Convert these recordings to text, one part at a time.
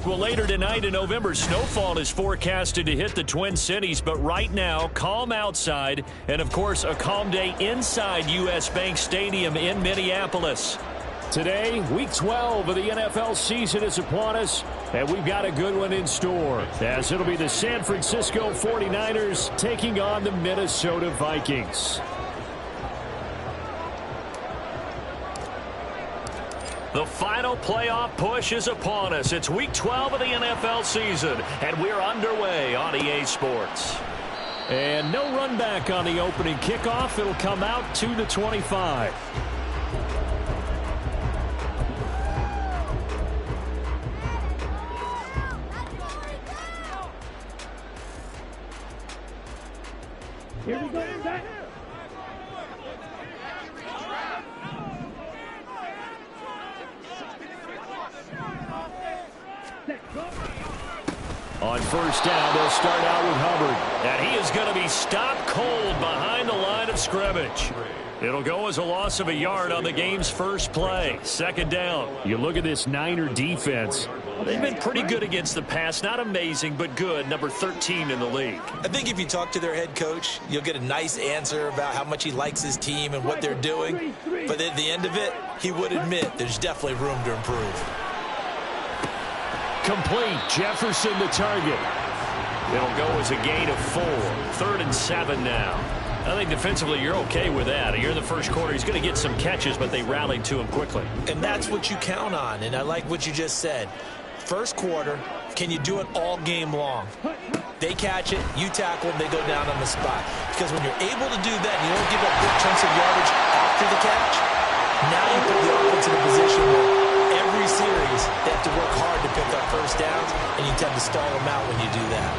Well, later tonight, a November snowfall is forecasted to hit the Twin Cities, but right now, calm outside, and of course, a calm day inside U.S. Bank Stadium in Minneapolis. Today, Week 12 of the NFL season is upon us, and we've got a good one in store, as it'll be the San Francisco 49ers taking on the Minnesota Vikings. The final playoff push is upon us. It's Week 12 of the NFL season, and we're underway on EA Sports. And no run back on the opening kickoff. It'll come out to the 25. Here we go, back. On first down, they'll start out with Hubbard. And he is going to be stopped cold behind the line of scrimmage. It'll go as a loss of a yard on the game's first play. Second down. You look at this Niner defense. They've been pretty good against the pass. Not amazing, but good. Number 13 in the league. I think if you talk to their head coach, you'll get a nice answer about how much he likes his team and what they're doing. But at the end of it, he would admit there's definitely room to improve. Complete. Jefferson the target. It'll go as a gain of 4. 3rd and 7 now. I think defensively you're okay with that. Here in the first quarter, he's going to get some catches, but they rallied to him quickly. And that's what you count on, and I like what you just said. First quarter, can you do it all game long? They catch it, you tackle them, they go down on the spot. Because when you're able to do that and you don't give up big chunks of yardage after the catch, now you put the offense in a position where every series they have to work hard to pick up first downs, and you tend to stall them out when you do that.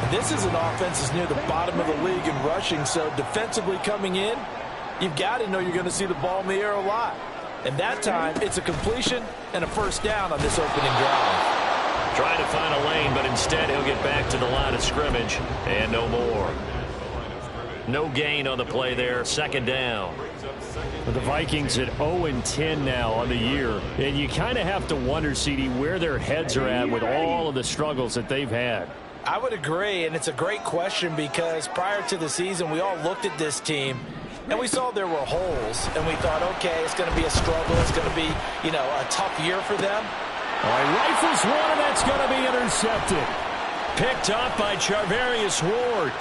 And this is an offense that's near the bottom of the league in rushing, so defensively coming in, you've got to know you're going to see the ball in the air a lot. And that time, it's a completion and a first down on this opening drive. Trying to find a lane, but instead he'll get back to the line of scrimmage, and no more. No gain on the play there. Second down. The Vikings at 0-10 now on the year. And you kind of have to wonder, CD, where their heads are at with all of the struggles that they've had. I would agree, and it's a great question because prior to the season, we all looked at this team, and we saw there were holes, and we thought, okay, it's going to be a struggle. It's going to be, a tough year for them. All right, rifles one, and that's going to be intercepted. Picked up by Charvarius Ward.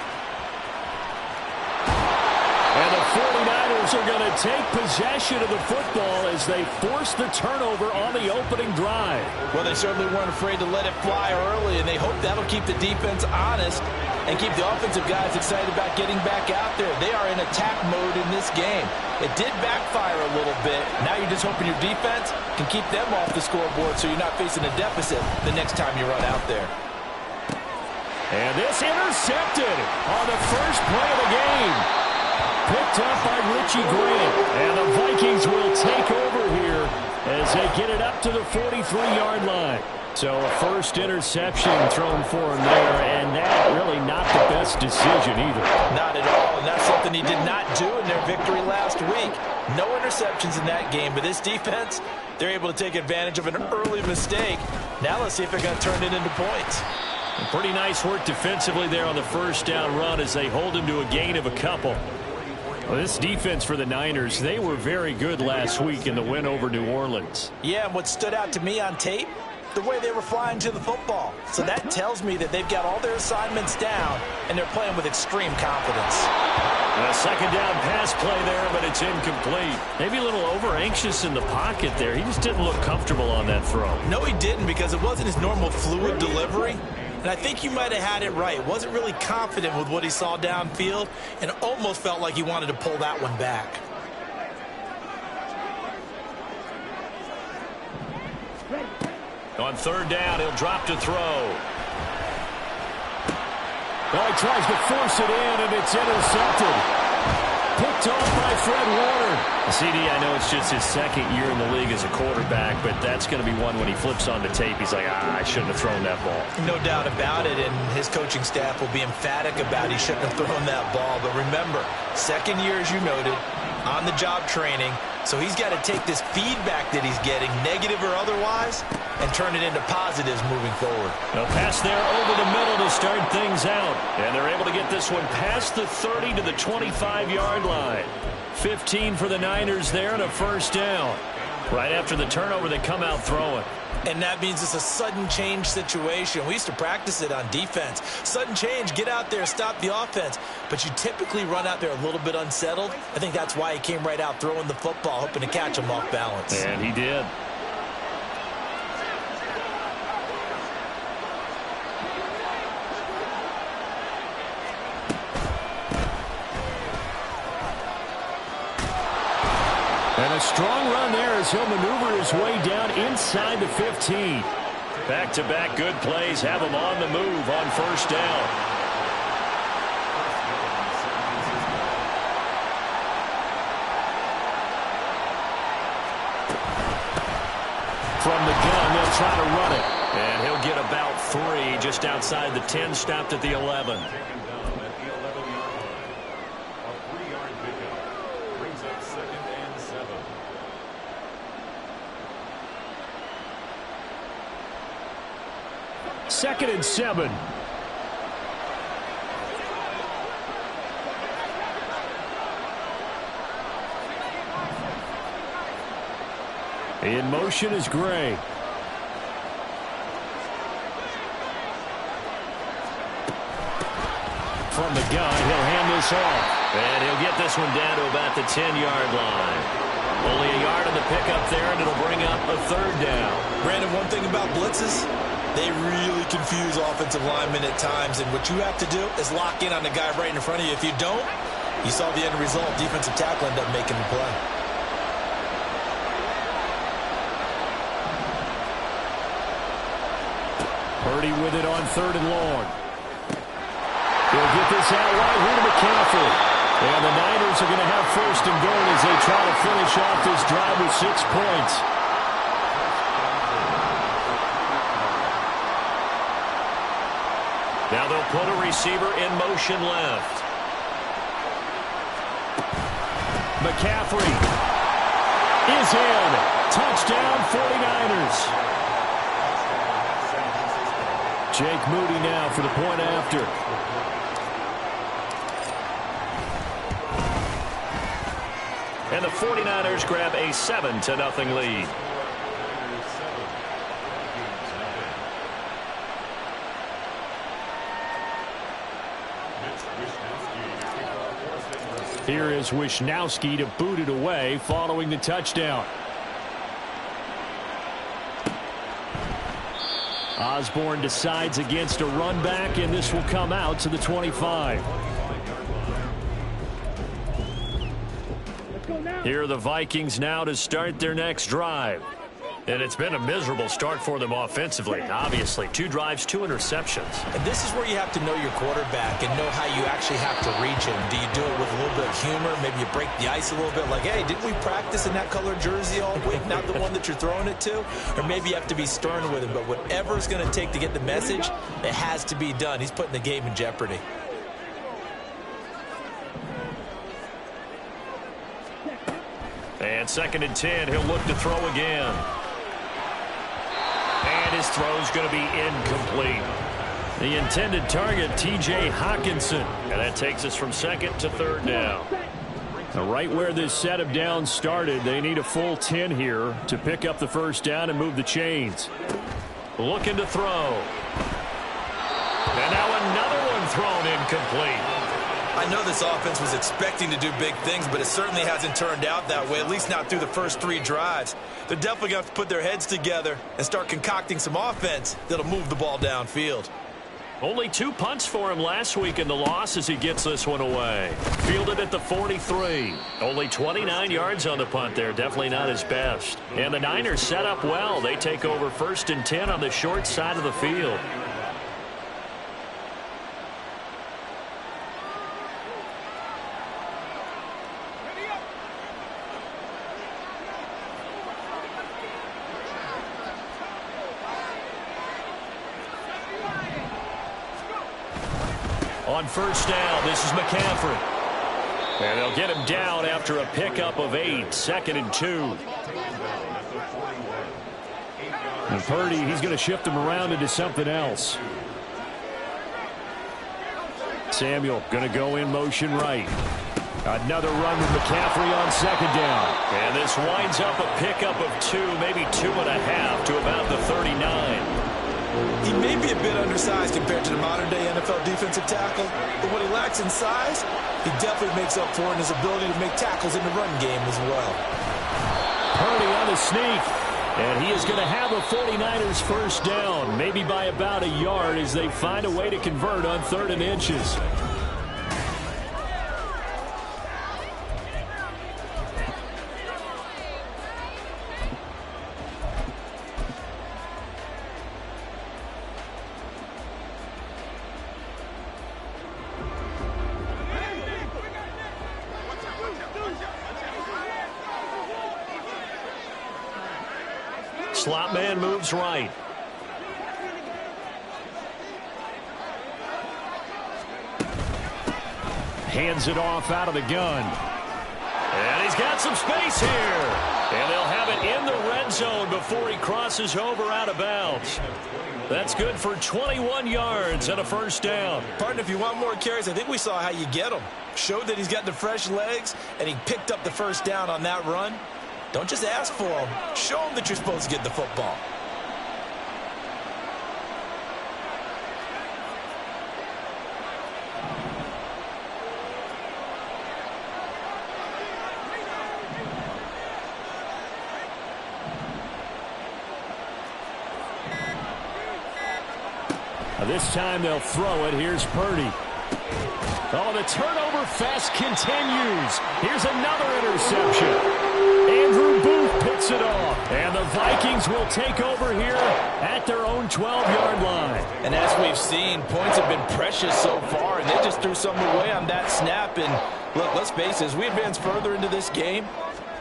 And the 49ers are going to take possession of the football as they force the turnover on the opening drive. Well, they certainly weren't afraid to let it fly early, and they hope that'll keep the defense honest and keep the offensive guys excited about getting back out there. They are in attack mode in this game. It did backfire a little bit. Now you're just hoping your defense can keep them off the scoreboard so you're not facing a deficit the next time you run out there. And this intercepted on the first play of the game. Picked up by Richie Grant. And the Vikings will take over here as they get it up to the 43-yard line. So a first interception thrown for him there, and that really not the best decision either. Not at all, and that's something he did not do in their victory last week. No interceptions in that game, but this defense, they're able to take advantage of an early mistake. Now let's see if they're going to turn it into points. Pretty nice work defensively there on the first down run as they hold him to a gain of a couple. Well, this defense for the Niners, they were very good last week in the win over New Orleans. Yeah, and what stood out to me on tape, the way they were flying to the football. So that tells me that they've got all their assignments down, and they're playing with extreme confidence. A second down pass play there, but it's incomplete. Maybe a little over-anxious in the pocket there. He just didn't look comfortable on that throw. No, he didn't, because it wasn't his normal fluid delivery. And I think you might have had it right. Wasn't really confident with what he saw downfield and almost felt like he wanted to pull that one back. On third down, he'll drop to throw. Well, he tries to force it in, and it's intercepted. Picked off by Fred Warner. CD, I know it's just his second year in the league as a quarterback, but that's going to be one when he flips on the tape. He's like, I shouldn't have thrown that ball. No doubt about it, and his coaching staff will be emphatic about he shouldn't have thrown that ball. But remember, second year, as you noted, on-the-job training. So he's got to take this feedback that he's getting, negative or otherwise, and turn it into positives moving forward. A pass there over the middle to start things out. And they're able to get this one past the 30 to the 25-yard line. 15 for the Niners there and a first down. Right after the turnover, they come out throwing. And that means it's a sudden change situation. We used to practice it on defense. Sudden change, get out there, stop the offense. But you typically run out there a little bit unsettled. I think that's why he came right out throwing the football, hoping to catch him off balance. And he did. And a strong run there as he'll maneuver his way down inside the 15. Back-to-back good plays have him on the move on first down. From the gun, they'll try to run it. And he'll get about 3 just outside the 10, stopped at the 11. Second and 7. In motion is Gray. From the gun, he'll hand this off. And he'll get this one down to about the 10-yard line. Only a yard on the pickup there, and it'll bring up a third down. Brandon, one thing about blitzes, they really confuse offensive linemen at times, and what you have to do is lock in on the guy right in front of you. If you don't, you saw the end result. Defensive tackle ended up making the play. Purdy with it on third and long. He'll get this out wide here to McCaffrey. And the Niners are going to have first and goal as they try to finish off this drive with 6 points. Now they'll put a receiver in motion left. McCaffrey is in. Touchdown 49ers. Jake Moody now for the point after. And the 49ers grab a 7-0 lead. Here is Wishnowski to boot it away following the touchdown. Osborne decides against a run back, and this will come out to the 25. Here are the Vikings now to start their next drive. And it's been a miserable start for them offensively. Obviously, 2 drives, 2 interceptions. And this is where you have to know your quarterback and know how you actually have to reach him. Do you do it with a little bit of humor? Maybe you break the ice a little bit, like, hey, didn't we practice in that color jersey all week, not the one that you're throwing it to? Or maybe you have to be stern with him. But whatever it's going to take to get the message, it has to be done. He's putting the game in jeopardy. And second and 10, he'll look to throw again. And his throw's going to be incomplete. The intended target, T.J. Hawkinson. And that takes us from second to third down. Now, right where this set of downs started, they need a full 10 here to pick up the first down and move the chains. Looking to throw. And now another one thrown incomplete. I know this offense was expecting to do big things, but it certainly hasn't turned out that way, at least not through the first 3 drives. They're definitely going to have to put their heads together and start concocting some offense that'll move the ball downfield. Only 2 punts for him last week in the loss as he gets this one away. Fielded at the 43. Only 29 yards on the punt there. Definitely not his best. And the Niners set up well. They take over first and 10 on the short side of the field. On first down, this is McCaffrey. And they'll get him down after a pickup of 8, 2nd and 2. And Purdy, he's going to shift him around into something else. Samuel going to go in motion right. Another run with McCaffrey on 2nd down. And this winds up a pickup of 2, maybe 2.5 to about the 39. He may be a bit undersized compared to the modern-day NFL defensive tackle, but what he lacks in size, he definitely makes up for in his ability to make tackles in the run game as well. Purdy on the sneak. And he is going to have a 49ers first down, maybe by about a yard as they find a way to convert on 3rd and inches. Slot man moves right. Hands it off out of the gun. And he's got some space here. And they'll have it in the red zone before he crosses over out of bounds. That's good for 21 yards and a first down. Partner, if you want more carries, I think we saw how you get them. Showed that he's got the fresh legs, and he picked up the first down on that run. Don't just ask for them. Show them that you're supposed to get the football. Now this time they'll throw it. Here's Purdy. Oh, the turnover fest continues. Here's another interception. Andrew Booth picks it off. And the Vikings will take over here at their own 12-yard line. And as we've seen, points have been precious so far, and they just threw something away on that snap. And look, let's face it, as we advance further into this game,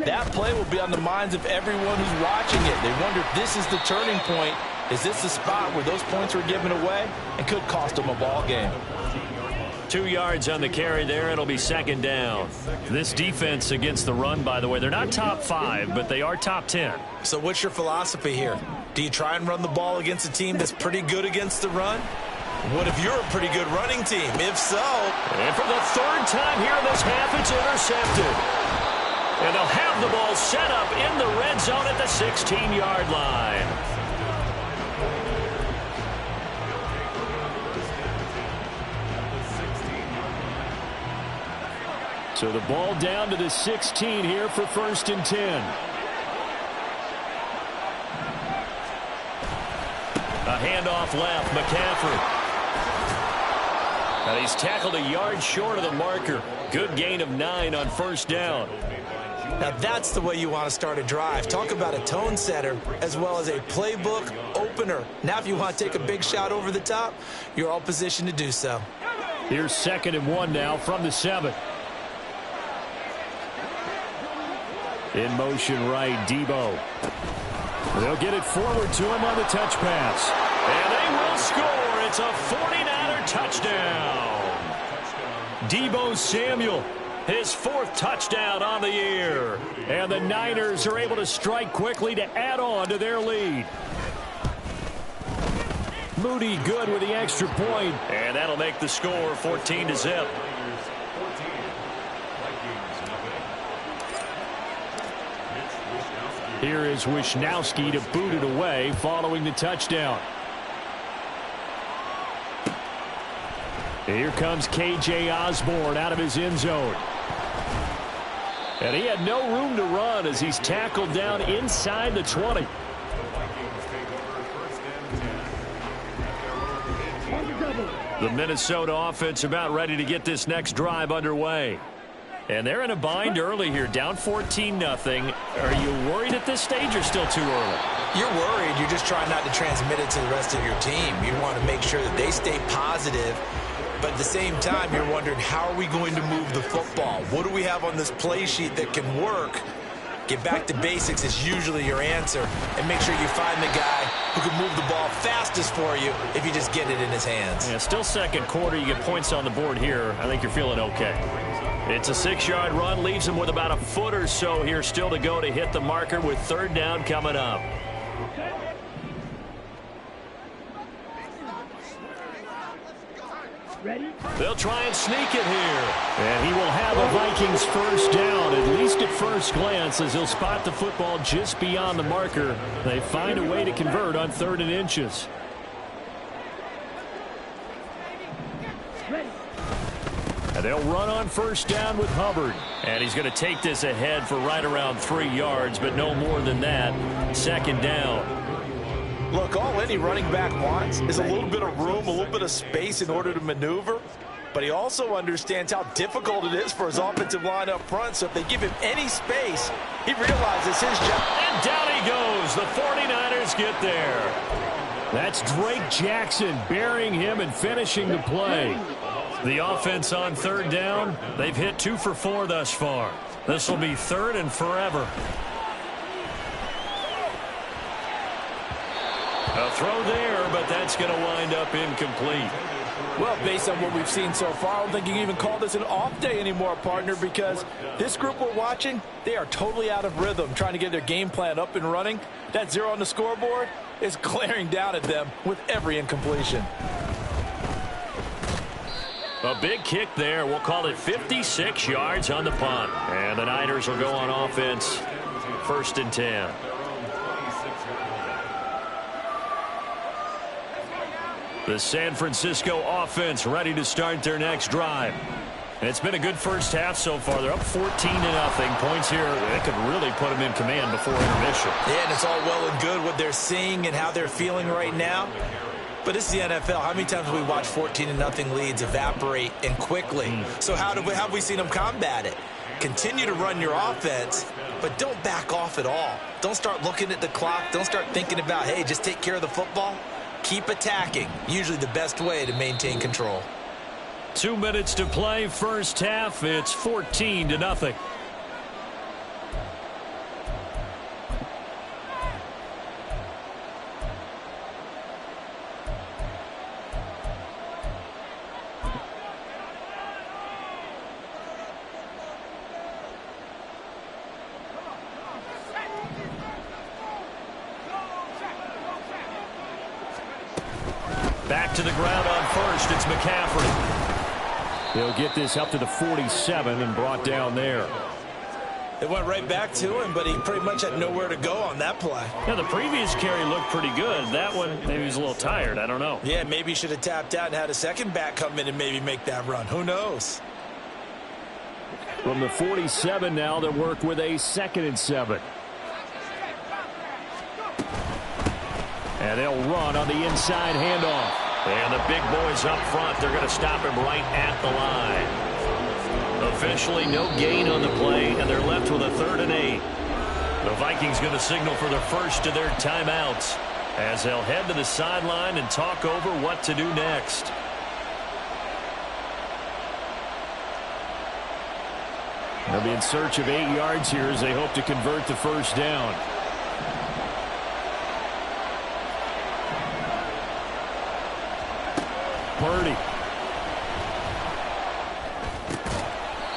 that play will be on the minds of everyone who's watching it. They wonder if this is the turning point. Is this the spot where those points were given away and could cost them a ball game? 2 yards on the carry there. It'll be 2nd down. This defense against the run, by the way, they're not top 5, but they are top 10. So what's your philosophy here? Do you try and run the ball against a team that's pretty good against the run? What if you're a pretty good running team? If so... And for the 3rd time here in this half, it's intercepted. And they'll have the ball set up in the red zone at the 16-yard line. So the ball down to the 16 here for 1st and 10. A handoff left, McCaffrey. And he's tackled a yard short of the marker. Good gain of 9 on 1st down. Now that's the way you want to start a drive. Talk about a tone setter as well as a playbook opener. Now if you want to take a big shot over the top, you're all positioned to do so. Here's 2nd and 1 now from the 7. In motion right, Debo. They'll get it forward to him on the touch pass. And they will score. It's a 49er touchdown. Debo Samuel, his 4th touchdown on the year. And the Niners are able to strike quickly to add on to their lead. Moody good with the extra point. And that'll make the score 14-0. Here is Wisnowski to boot it away following the touchdown. Here comes K.J. Osborne out of his end zone. And he had no room to run as he's tackled down inside the 20. The Minnesota offense about ready to get this next drive underway. And they're in a bind early here, down 14-0. Are you worried at this stage or still too early? You're worried. You're just trying not to transmit it to the rest of your team. You want to make sure that they stay positive. But at the same time, you're wondering, how are we going to move the football? What do we have on this play sheet that can work? Get back to basics is usually your answer. And make sure you find the guy who can move the ball fastest for you if you just get it in his hands. Yeah, still 2nd quarter. You get points on the board here. I think you're feeling okay. It's a 6-yard run, leaves him with about a foot or so here still to go to hit the marker with third down coming up. They'll try and sneak it here. And he will have a Vikings first down, at least at first glance, as he'll spot the football just beyond the marker. They find a way to convert on 3rd and inches. And they'll run on first down with Hubbard. And he's going to take this ahead for right around 3 yards, but no more than that. 2nd down. Look, all any running back wants is a little bit of room, a little bit of space in order to maneuver. But he also understands how difficult it is for his offensive line up front. So if they give him any space, he realizes his job. And down he goes. The 49ers get there. That's Drake Jackson burying him and finishing the play. The offense on 3rd down, they've hit 2 for 4 thus far. This will be 3rd and forever. A throw there, but that's going to wind up incomplete. Well, based on what we've seen so far, I don't think you can even call this an off day anymore, partner, because this group we're watching, they are totally out of rhythm, trying to get their game plan up and running. That 0 on the scoreboard is glaring down at them with every incompletion. A big kick there. We'll call it 56 yards on the punt. And the Niners will go on offense. 1st and 10. The San Francisco offense ready to start their next drive. And it's been a good first half so far. They're up 14-0. Points here that could really put them in command before intermission. Yeah, and it's all well and good what they're seeing and how they're feeling right now. But this is the NFL. How many times have we watched 14-0 leads evaporate and quickly? So how have we seen them combat it? Continue to run your offense, but don't back off at all. Don't start looking at the clock. Don't start thinking about, hey, just take care of the football. Keep attacking. Usually the best way to maintain control. 2 minutes to play, first half. It's 14-0. Back to the ground on first. It's McCaffrey. He'll get this up to the 47 and brought down there. It went right back to him, but he pretty much had nowhere to go on that play. Now, the previous carry looked pretty good. That one, maybe he was a little tired. I don't know. Yeah, maybe he should have tapped out and had a second back come in and maybe make that run. Who knows? From the 47 now, they'll work with a 2nd and 7. And they'll run on the inside handoff. And the big boys up front, they're going to stop him right at the line. Officially no gain on the play, and they're left with a 3rd and 8. The Vikings going to signal for the first of their timeouts as they'll head to the sideline and talk over what to do next. They'll be in search of 8 yards here as they hope to convert the first down. Purdy.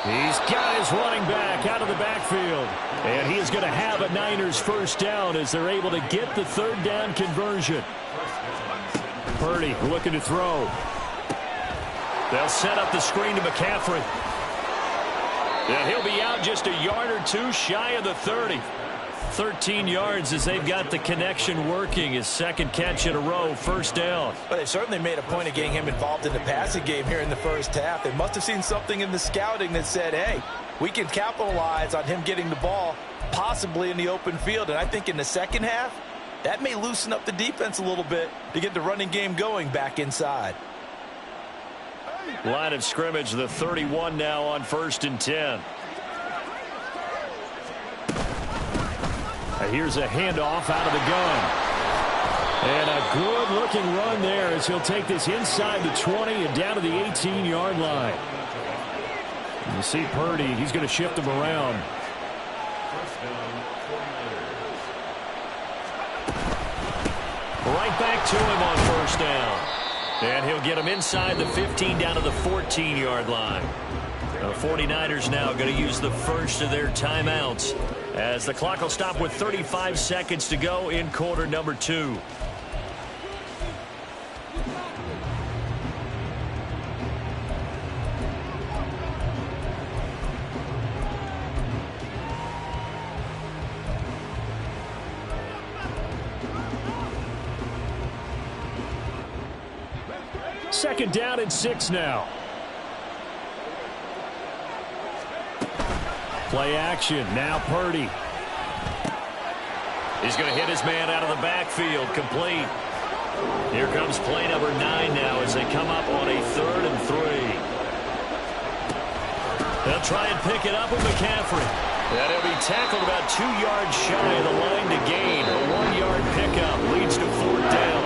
He's got his running back out of the backfield. And he is going to have a Niners first down as they're able to get the 3rd down conversion. Purdy looking to throw. They'll set up the screen to McCaffrey. And he'll be out just a yard or 2 shy of the 30. 13 yards as they've got the connection working. His 2nd catch in a row, first down. But they certainly made a point of getting him involved in the passing game here in the first half. They must have seen something in the scouting that said, hey, we can capitalize on him getting the ball possibly in the open field. And I think in the second half, that may loosen up the defense a little bit to get the running game going back inside. Line of scrimmage, the 31 now on 1st and 10. Here's a handoff out of the gun. And a good-looking run there as he'll take this inside the 20 and down to the 18-yard line. You see Purdy, he's going to shift him around. Right back to him on first down. And he'll get him inside the 15 down to the 14-yard line. The 49ers now going to use the first of their timeouts as the clock will stop with 35 seconds to go in quarter number 2. Second down and 6 now. Play action. Now Purdy. He's going to hit his man out of the backfield. Complete. Here comes play number 9 now as they come up on a 3rd and 3. They'll try and pick it up with McCaffrey. And he'll be tackled about 2 yards shy of the line to gain. A 1-yard pickup leads to 4th down.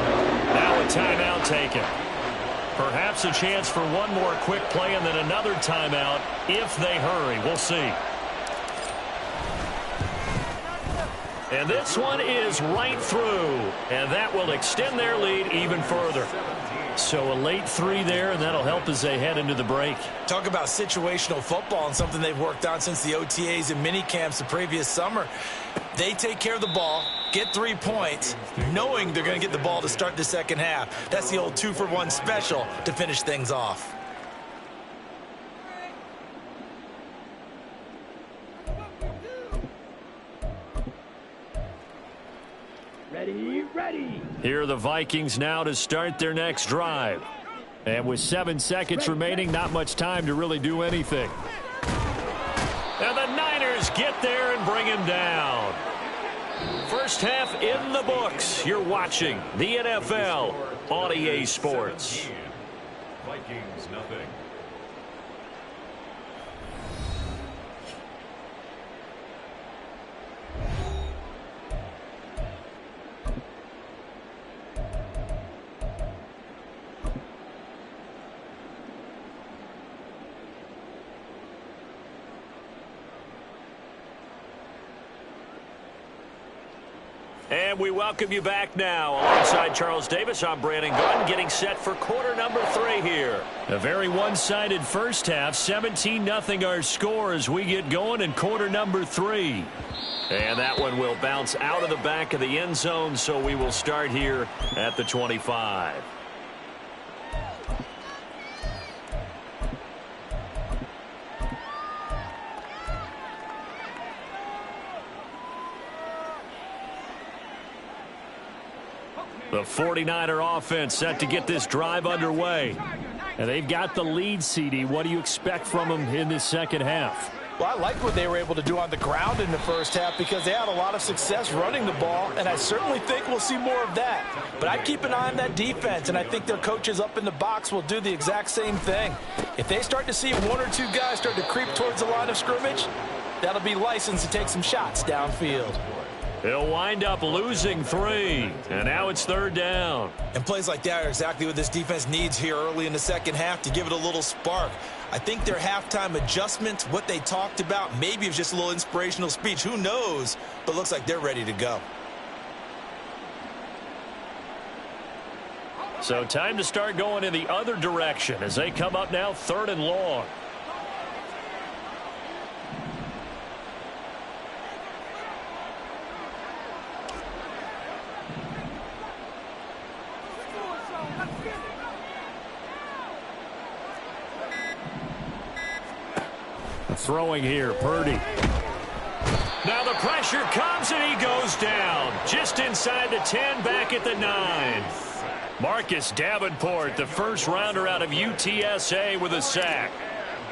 Now a timeout taken. Perhaps a chance for one more quick play and then another timeout if they hurry. We'll see. And this one is right through. And that will extend their lead even further. So a late 3 there, and that'll help as they head into the break. Talk about situational football and something they've worked on since the OTAs and mini camps the previous summer. They take care of the ball, get 3 points, knowing they're going to get the ball to start the second half. That's the old 2-for-1 special to finish things off. Ready. Here are the Vikings now to start their next drive. And with 7 seconds remaining, not much time to really do anything. And the Niners get there and bring him down. First half in the books. You're watching the NFL on EA Sports. Vikings nothing. And we welcome you back now. Alongside Charles Davis, I'm Brandon Gunn, getting set for quarter number 3 here. A very one-sided first half, 17-0 our score as we get going in quarter number 3. And that one will bounce out of the back of the end zone, so we will start here at the 25. The 49er offense set to get this drive underway. And they've got the lead, CD. What do you expect from them in this second half? Well, I like what they were able to do on the ground in the first half because they had a lot of success running the ball, and I certainly think we'll see more of that. But I'd keep an eye on that defense, and I think their coaches up in the box will do the exact same thing. If they start to see 1 or 2 guys start to creep towards the line of scrimmage, that'll be licensed to take some shots downfield. He'll wind up losing 3, and now it's 3rd down. And plays like that are exactly what this defense needs here early in the second half to give it a little spark. I think their halftime adjustments, what they talked about, maybe it was just a little inspirational speech. Who knows? But looks like they're ready to go. So time to start going in the other direction as they come up now 3rd and long. Throwing here, Purdy. Now the pressure comes and he goes down. Just inside the 10, back at the 9. Marcus Davenport, the first rounder out of UTSA with a sack.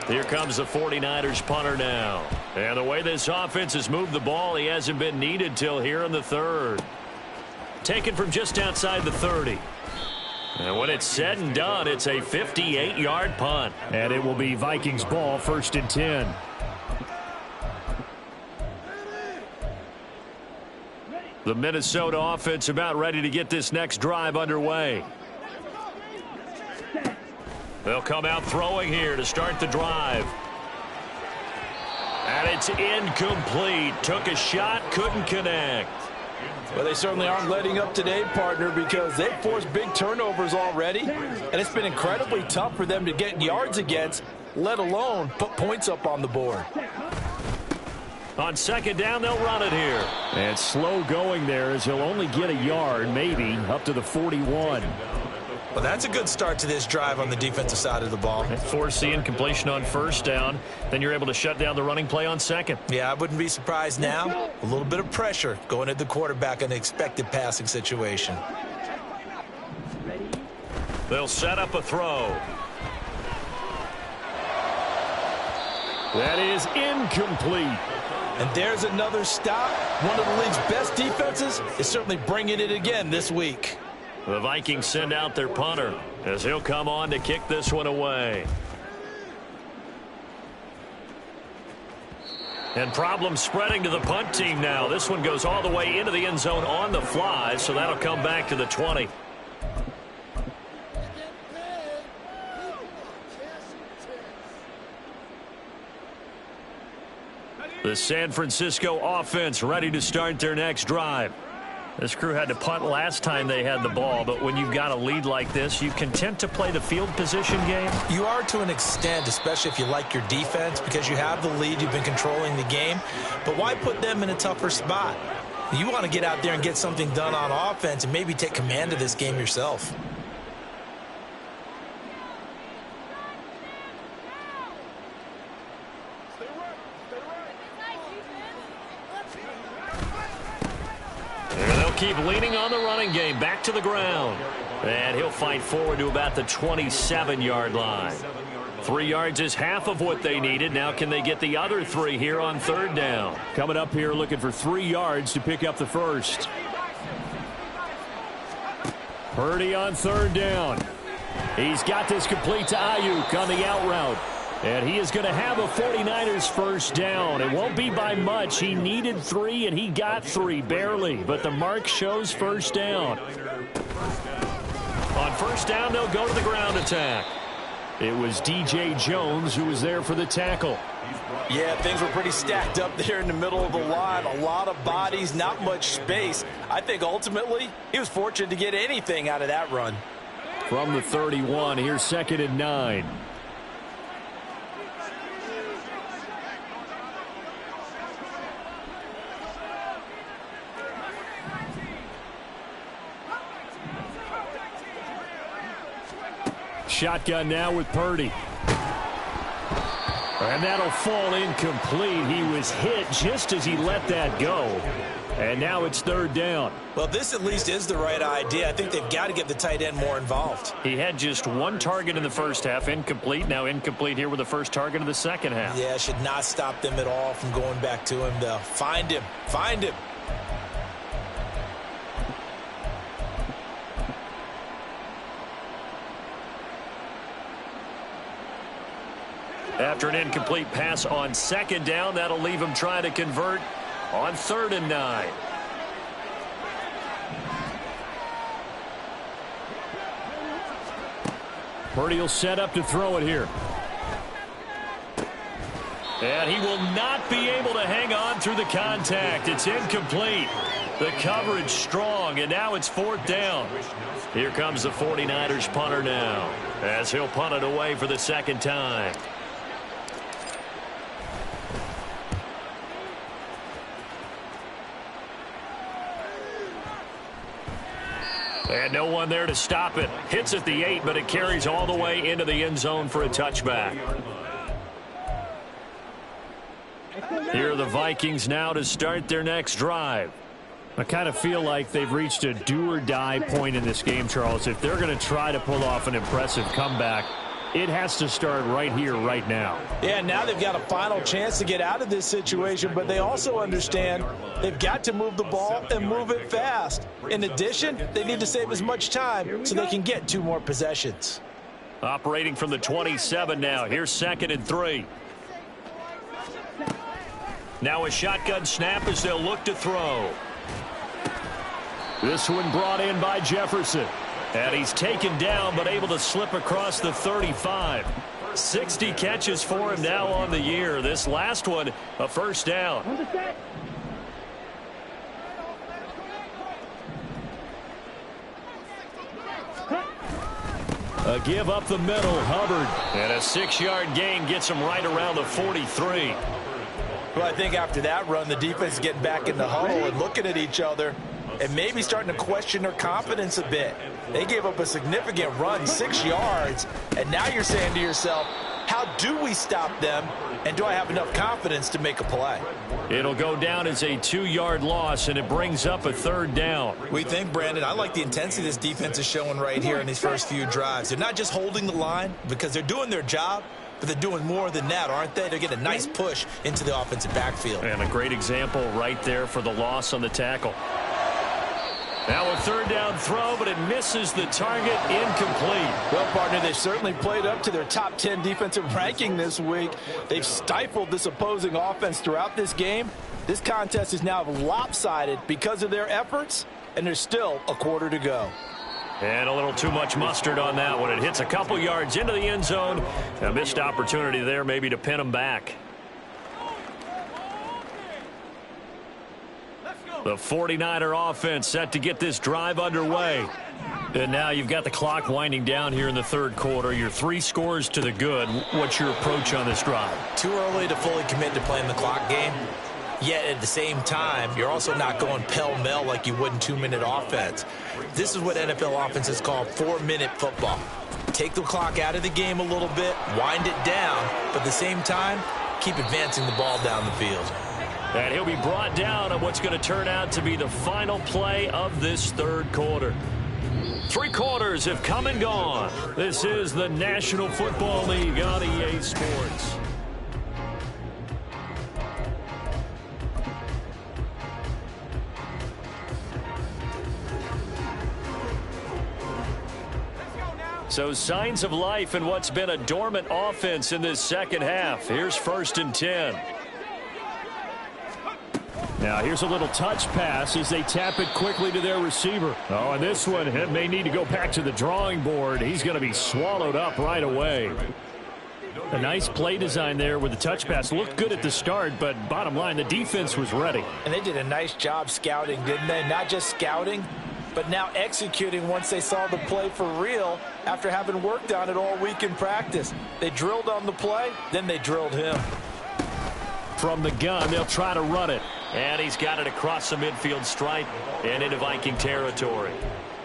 Here comes the 49ers punter now. And the way this offense has moved the ball, he hasn't been needed till here in the 3rd. Taken from just outside the 30. And when it's said and done, it's a 58-yard punt. And it will be Vikings ball, 1st and 10. The Minnesota offense about ready to get this next drive underway. They'll come out throwing here to start the drive. And it's incomplete. Took a shot, couldn't connect. Well, they certainly aren't letting up today, partner, because they've forced big turnovers already, and it's been incredibly tough for them to get yards against. let alone put points up on the board. On second down, they'll run it here. And slow going there as he'll only get a yard, maybe, up to the 41. Well, that's a good start to this drive on the defensive side of the ball. Force the incompletion on first down. Then you're able to shut down the running play on second. Yeah, I wouldn't be surprised now. A little bit of pressure going at the quarterback in an expected passing situation. They'll set up a throw. That is incomplete. And there's another stop. One of the league's best defenses is certainly bringing it again this week. The Vikings send out their punter as he'll come on to kick this one away. And problems spreading to the punt team now. This one goes all the way into the end zone on the fly, so that'll come back to the 20. The San Francisco offense ready to start their next drive. This crew had to punt last time they had the ball, but when you've got a lead like this, you content to play the field position game? You are to an extent, especially if you like your defense, because you have the lead, you've been controlling the game. But why put them in a tougher spot? You want to get out there and get something done on offense and maybe take command of this game yourself. Keep leaning on the running game. Back to the ground. And he'll fight forward to about the 27-yard line. 3 yards is half of what they needed. Now can they get the other 3 here on third down? Coming up here looking for 3 yards to pick up the first. Purdy on third down. He's got this complete to Ayuk on the out route. And he is going to have a 49ers first down. It won't be by much. He needed 3, and he got 3, barely. But the mark shows first down. On first down, they'll go to the ground attack. It was DJ Jones who was there for the tackle. Yeah, things were pretty stacked up there in the middle of the line. A lot of bodies, not much space. I think ultimately he was fortunate to get anything out of that run. From the 31, here's 2nd and 9. Shotgun now with Purdy. And that'll fall incomplete. He was hit just as he let that go. And now it's third down. Well, this at least is the right idea. I think they've got to get the tight end more involved. He had just 1 target in the first half, incomplete. Now incomplete here with the first target of the second half. Yeah, should not stop them at all from going back to him, though. Find him. Find him. After an incomplete pass on second down, that'll leave him trying to convert on 3rd and 9. Purdy will set up to throw it here. And he will not be able to hang on through the contact. It's incomplete. The coverage strong, and now it's 4th down. Here comes the 49ers punter now, as he'll punt it away for the 2nd time. And no one there to stop it. Hits at the 8, but it carries all the way into the end zone for a touchback. Here are the Vikings now to start their next drive. I kind of feel like they've reached a do-or-die point in this game, Charles. If they're going to try to pull off an impressive comeback, it has to start right here, right now. Yeah, now they've got a final chance to get out of this situation, but they also understand they've got to move the ball and move it fast. In addition, they need to save as much time so they can get 2 more possessions. Operating from the 27 now. Here's 2nd and 3. Now a shotgun snap as they'll look to throw. This one brought in by Jefferson. And he's taken down, but able to slip across the 35. 60 catches for him now on the year. This last one, a first down. A give up the middle, Hubbard. And a 6-yard gain gets him right around the 43. Well, I think after that run, the defense is getting back in the huddle and looking at each other and maybe starting to question their confidence a bit. They gave up a significant run, 6 yards, and now you're saying to yourself, how do we stop them, and do I have enough confidence to make a play? It'll go down as a 2-yard loss, and it brings up a 3rd down. We think, Brandon, I like the intensity this defense is showing right here in these first few drives. They're not just holding the line because they're doing their job, but they're doing more than that, aren't they? They're getting a nice push into the offensive backfield. And a great example right there for the loss on the tackle. Now a 3rd down throw, but it misses the target, incomplete. Well, partner, they've certainly played up to their top 10 defensive ranking this week. They've stifled this opposing offense throughout this game. This contest is now lopsided because of their efforts, and there's still a quarter to go. And a little too much mustard on that one. It hits a couple yards into the end zone. A missed opportunity there maybe to pin them back. The 49er offense set to get this drive underway. And now you've got the clock winding down here in the 3rd quarter. You're 3 scores to the good. What's your approach on this drive? Too early to fully commit to playing the clock game. Yet at the same time, you're also not going pell-mell like you would in 2-minute offense. This is what NFL offenses call 4-minute football. Take the clock out of the game a little bit, wind it down, but at the same time, keep advancing the ball down the field. And he'll be brought down on what's going to turn out to be the final play of this 3rd quarter. 3 quarters have come and gone. This is the National Football League on EA Sports. So signs of life in what's been a dormant offense in this 2nd half. Here's 1st and 10. Now here's a little touch pass as they tap it quickly to their receiver. Oh, and this one may need to go back to the drawing board. He's going to be swallowed up right away. A nice play design there with the touch pass. Looked good at the start, but bottom line, the defense was ready. And they did a nice job scouting, didn't they? Not just scouting, but now executing once they saw the play for real after having worked on it all week in practice. They drilled on the play, then they drilled him. From the gun, they'll try to run it. And he's got it across the midfield stripe and into Viking territory.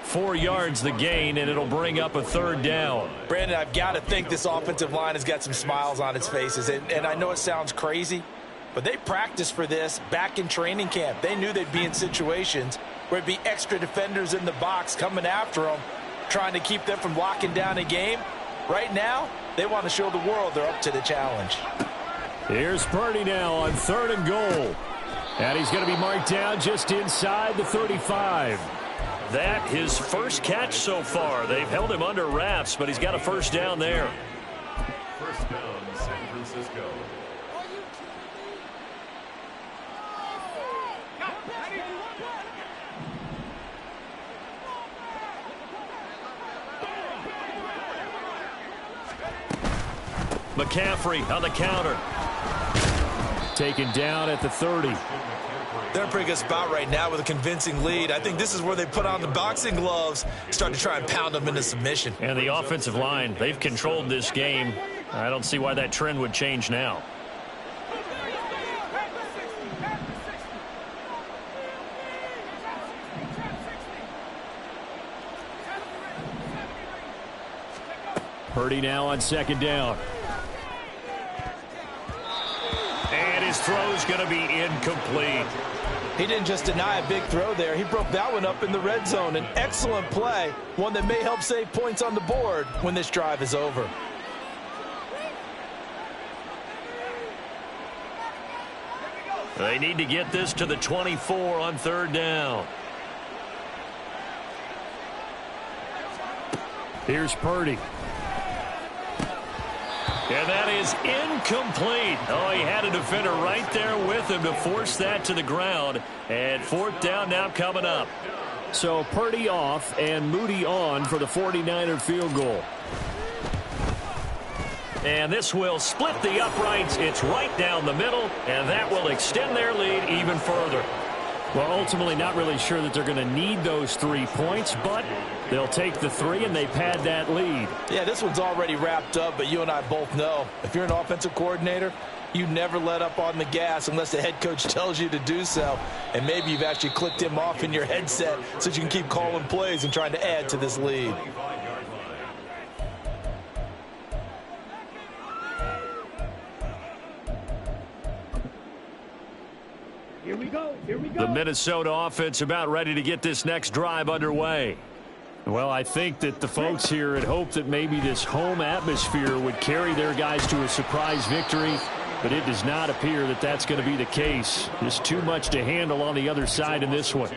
4 yards the gain, and it'll bring up a 3rd down. Brandon, I've got to think this offensive line has got some smiles on its faces. And I know it sounds crazy, but they practiced for this back in training camp. They knew they'd be in situations where it'd be extra defenders in the box coming after them, trying to keep them from locking down a game. Right now, they want to show the world they're up to the challenge. Here's Purdy now on 3rd and goal. And he's going to be marked down just inside the 35. That his first catch so far. They've held him under wraps, but he's got a 1st down there. 1st down, San Francisco. McCaffrey on the counter. Taken down at the 30. They're in a pretty good spot right now with a convincing lead. I think this is where they put on the boxing gloves, start to try and pound them into submission. And the offensive line, they've controlled this game. I don't see why that trend would change now. Purdy now on 2nd down. And his throw's going to be incomplete. He didn't just deny a big throw there. He broke that one up in the red zone. An excellent play, one that may help save points on the board when this drive is over. They need to get this to the 24 on 3rd down. Here's Purdy. And that is incomplete. Oh, he had a defender right there with him to force that to the ground. And 4th down now coming up. So Purdy off and Moody on for the 49er field goal. And this will split the uprights. It's right down the middle, and that will extend their lead even further. Well, ultimately not really sure that they're going to need those 3 points, but they'll take the 3 and they pad that lead. Yeah, this one's already wrapped up, but you and I both know if you're an offensive coordinator, you never let up on the gas unless the head coach tells you to do so. And maybe you've actually clicked him off in your headset so you can keep calling plays and trying to add to this lead. Here we go. The Minnesota offense about ready to get this next drive underway. Well, I think that the folks here had hoped that maybe this home atmosphere would carry their guys to a surprise victory, but it does not appear that that's going to be the case. There's too much to handle on the other side in this one.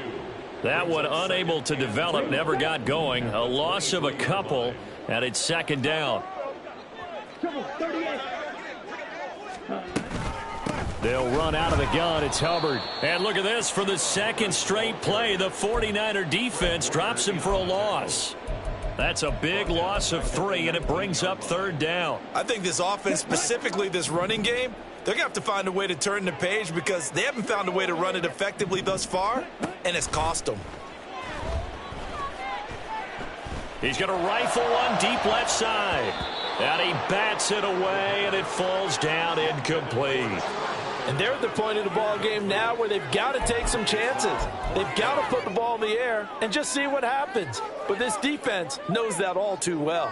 That one unable to develop, never got going. A loss of a couple, and it's second down. They'll run out of the gun. It's Hubbard. And look at this. For the second straight play, the 49er defense drops him for a loss. That's a big loss of 3, and it brings up third down. I think this offense, specifically this running game, they're going to have to find a way to turn the page because they haven't found a way to run it effectively thus far, and it's cost them. He's going to rifle one deep left side. And he bats it away, and it falls down incomplete. And they're at the point of the ball game now where they've got to take some chances. They've got to put the ball in the air and just see what happens. But this defense knows that all too well.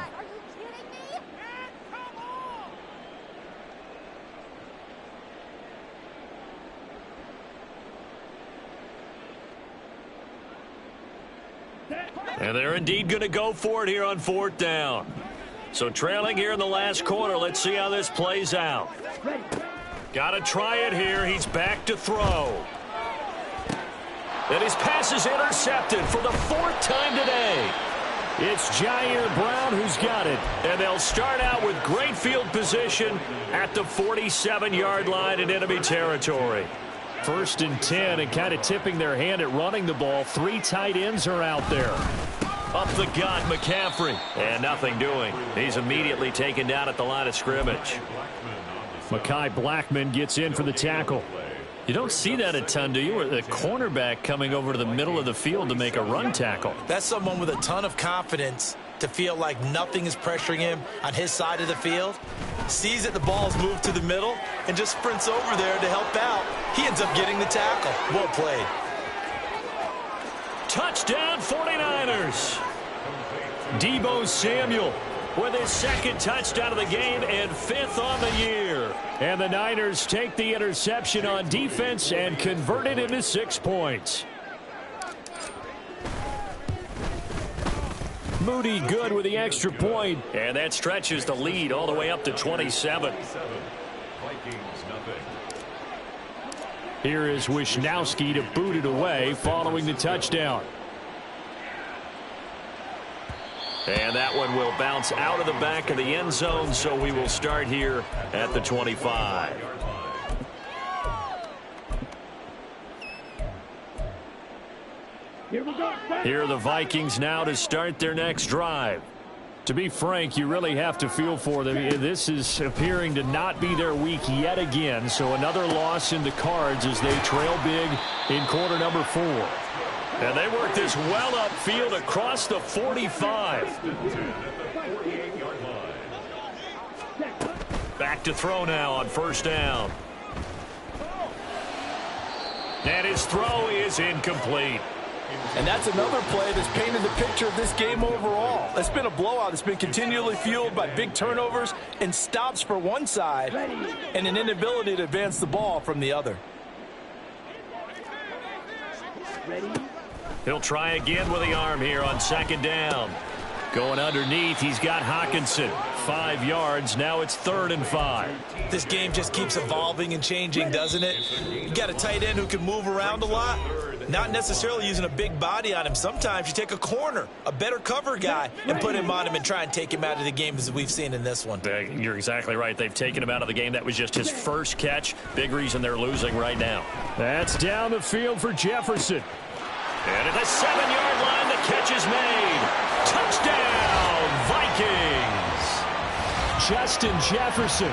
And they're indeed going to go for it here on fourth down. So trailing here in the last quarter. Let's see how this plays out. Got to try it here. He's back to throw. And his pass is intercepted for the 4th time today. It's Jair Brown who's got it. And they'll start out with great field position at the 47-yard line in enemy territory. 1st and 10, and kind of tipping their hand at running the ball. 3 tight ends are out there. Up the gut, McCaffrey. And nothing doing. He's immediately taken down at the line of scrimmage. Mekhi Blackman gets in for the tackle. You don't see that a ton, do you? Or the cornerback coming over to the middle of the field to make a run tackle. That's someone with a ton of confidence to feel like nothing is pressuring him on his side of the field. Sees that the ball's moved to the middle and just sprints over there to help out. He ends up getting the tackle. Well played. Touchdown 49ers. Deebo Samuel with his 2nd touchdown of the game and 5th on the year. And the Niners take the interception on defense and convert it into 6 points. Moody good with the extra point. And that stretches the lead all the way up to 27. Here is Wisnowski to boot it away following the touchdown. And that one will bounce out of the back of the end zone, so we will start here at the 25. Here are the Vikings now to start their next drive. To be frank, you really have to feel for them. This is appearing to not be their week yet again, so another loss in the cards as they trail big in quarter number 4. And they work this well upfield across the 45. Back to throw now on 1st down. And his throw is incomplete. And that's another play that's painted the picture of this game overall. It's been a blowout. It's been continually fueled by big turnovers and stops for one side and an inability to advance the ball from the other. He'll try again with the arm here on 2nd down. Going underneath, he's got Hockenson. 5 yards. Now it's 3rd and 5. This game just keeps evolving and changing, doesn't it? You got a tight end who can move around a lot. Not necessarily using a big body on him. Sometimes you take a corner, a better cover guy, and put him on him and try and take him out of the game as we've seen in this one. You're exactly right. They've taken him out of the game. That was just his first catch. Big reason they're losing right now. That's down the field for Jefferson. And at the 7-yard line, the catch is made. Touchdown, Vikings. Justin Jefferson,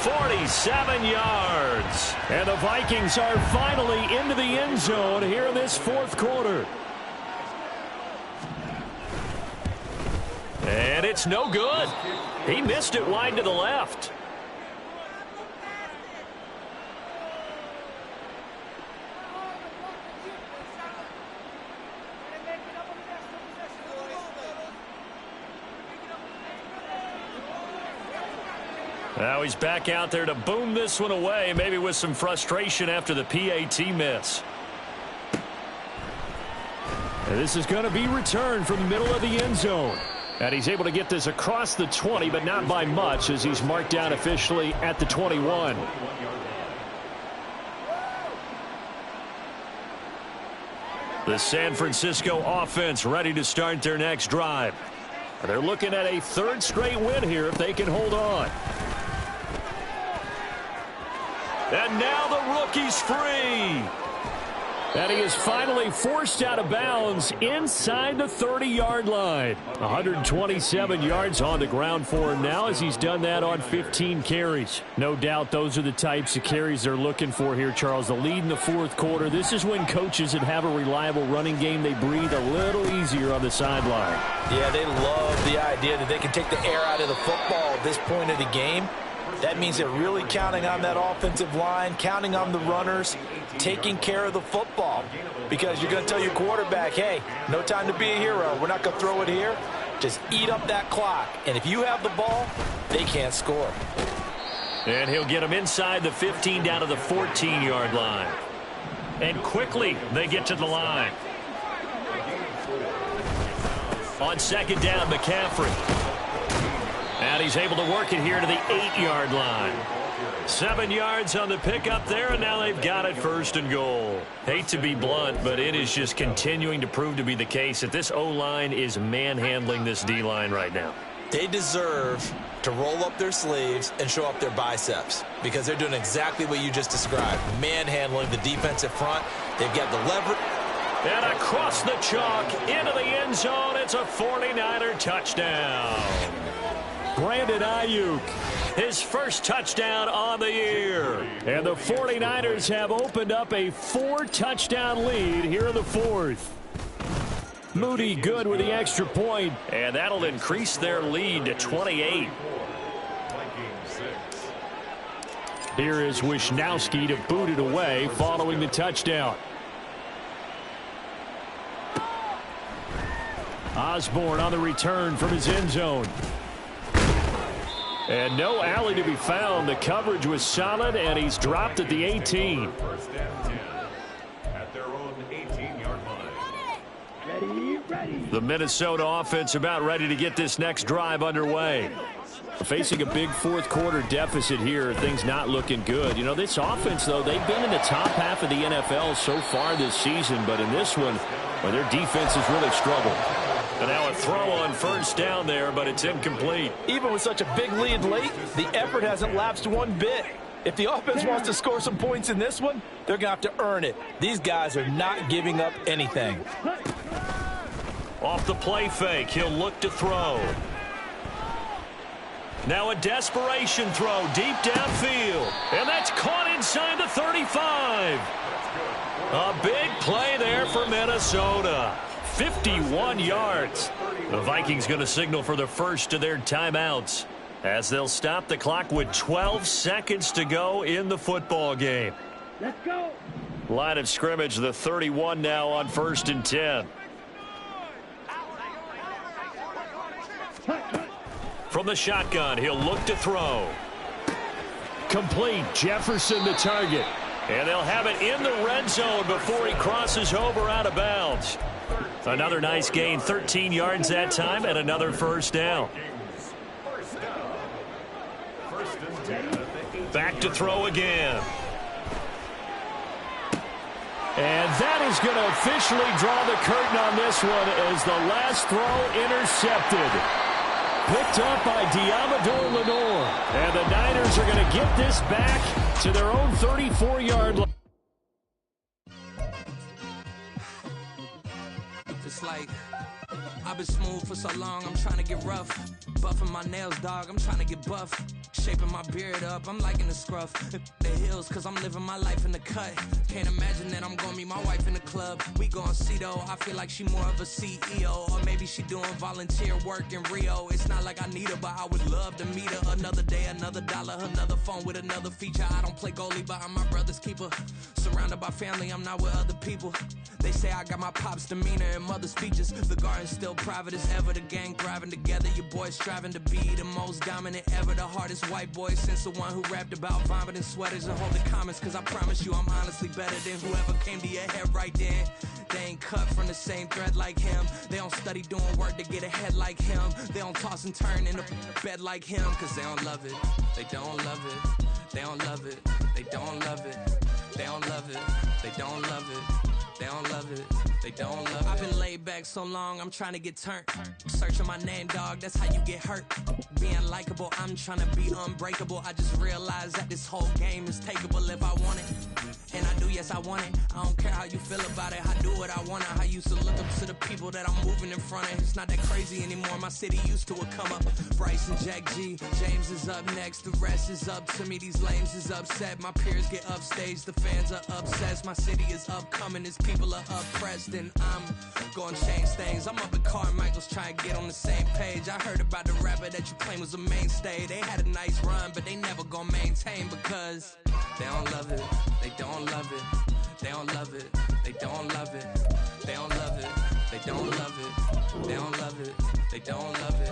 47 yards. And the Vikings are finally into the end zone here in this fourth quarter. And it's no good. He missed it wide to the left. Now he's back out there to boom this one away, maybe with some frustration after the PAT miss. And this is going to be returned from the middle of the end zone. And he's able to get this across the 20, but not by much, as he's marked down officially at the 21. The San Francisco offense ready to start their next drive. They're looking at a third straight win here if they can hold on. And now the rookie's free. And he is finally forced out of bounds inside the 30-yard line. 127 yards on the ground for him now, as he's done that on 15 carries. No doubt those are the types of carries they're looking for here, Charles. The lead in the fourth quarter. This is when coaches that have a reliable running game, they breathe a little easier on the sideline. Yeah, they love the idea that they can take the air out of the football at this point of the game. That means they're really counting on that offensive line, counting on the runners, taking care of the football. Because you're going to tell your quarterback, hey, no time to be a hero. We're not going to throw it here. Just eat up that clock. And if you have the ball, they can't score. And he'll get them inside the 15 down to the 14-yard line. And quickly they get to the line. On second down, McCaffrey. And he's able to work it here to the 8-yard line. 7 yards on the pickup there, and now they've got it first and goal. Hate to be blunt, but it is just continuing to prove to be the case that this O-line is manhandling this D-line right now. They deserve to roll up their sleeves and show up their biceps, because they're doing exactly what you just described, manhandling the defensive front. They've got the leverage. And across the chalk into the end zone, it's a 49er touchdown. Brandon Ayuk, his first touchdown on the year. And the 49ers have opened up a 4-touchdown lead here in the fourth. Moody good with the extra point. And that'll increase their lead to 28. Here is Wisnowski to boot it away following the touchdown. Osborne on the return from his end zone. And no alley to be found. The coverage was solid, and he's dropped at the 18. First down 10 at their own 18-yard line. Ready. The Minnesota offense about ready to get this next drive underway. Facing a big fourth quarter deficit here, things not looking good. You know, this offense, though, they've been in the top half of the NFL so far this season, but in this one, well, their defense has really struggled. And now a throw on first down there, but it's incomplete. Even with such a big lead late, the effort hasn't lapsed one bit. If the offense wants to score some points in this one, they're going to have to earn it. These guys are not giving up anything. Off the play fake, he'll look to throw. Now a desperation throw deep downfield. And that's caught inside the 35. A big play there for Minnesota. 51 yards. The Vikings going to signal for the first of their timeouts, as they'll stop the clock with 12 seconds to go in the football game. Let's go. Line of scrimmage, the 31 now on 1st and 10. From the shotgun, he'll look to throw. Complete. Jefferson the target. And they'll have it in the red zone before he crosses over out of bounds. Another nice gain, 13 yards that time, and another first down. Back to throw again. And that is going to officially draw the curtain on this one, as the last throw intercepted. Picked up by Diamador Lenore. And the Niners are going to get this back to their own 34-yard line. Just like I've been smooth for so long, I'm trying to get rough. Buffing my nails, dog, I'm trying to get buff. Shaping my beard up, I'm liking the scruff. The hills, cause I'm living my life in the cut. Can't imagine that I'm gonna meet my wife in the club. We gon' see though, I feel like she more of a CEO. Or maybe she doing volunteer work in Rio. It's not like I need her, but I would love to meet her. Another day, another dollar, another phone with another feature. I don't play goalie, but I'm my brother's keeper. Surrounded by family, I'm not with other people. They say I got my pop's demeanor and mother's features. The garden's still private as ever. The gang thriving together. Your boys striving to be the most dominant ever. The hardest white boy since the one who rapped about vomiting sweaters and holding comments. Cause I promise you I'm honestly better than whoever came to your head right then. They ain't cut from the same thread like him. They don't study doing work to get ahead like him. They don't toss and turn in the bed like him. Cause they don't love it. They don't love it. They don't love it. They don't love it. They don't love it. They don't love it. They don't love it, they don't love it. I've been laid back so long, I'm trying to get turned. Searching my name, dog, that's how you get hurt. Being likable, I'm trying to be unbreakable. I just realized that this whole game is takeable if I want it. And I do, yes, I want it. I don't care how you feel about it. I do what I want. I used to look up to the people that I'm moving in front of. It's not that crazy anymore. My city used to it come up. Bryce and Jack G. James is up next. The rest is up to me. These lames is upset. My peers get upstaged. The fans are obsessed. My city is upcoming. Its people are oppressed. And I'm gonna change things. I'm up at Carmichael's trying to get on the same page. I heard about the rapper that you claim was a mainstay. They had a nice run, but they never gonna maintain because they don't love it. They don't love it. They don't love it. They don't love it. They don't love it. They don't love it. They don't love it. They don't love it.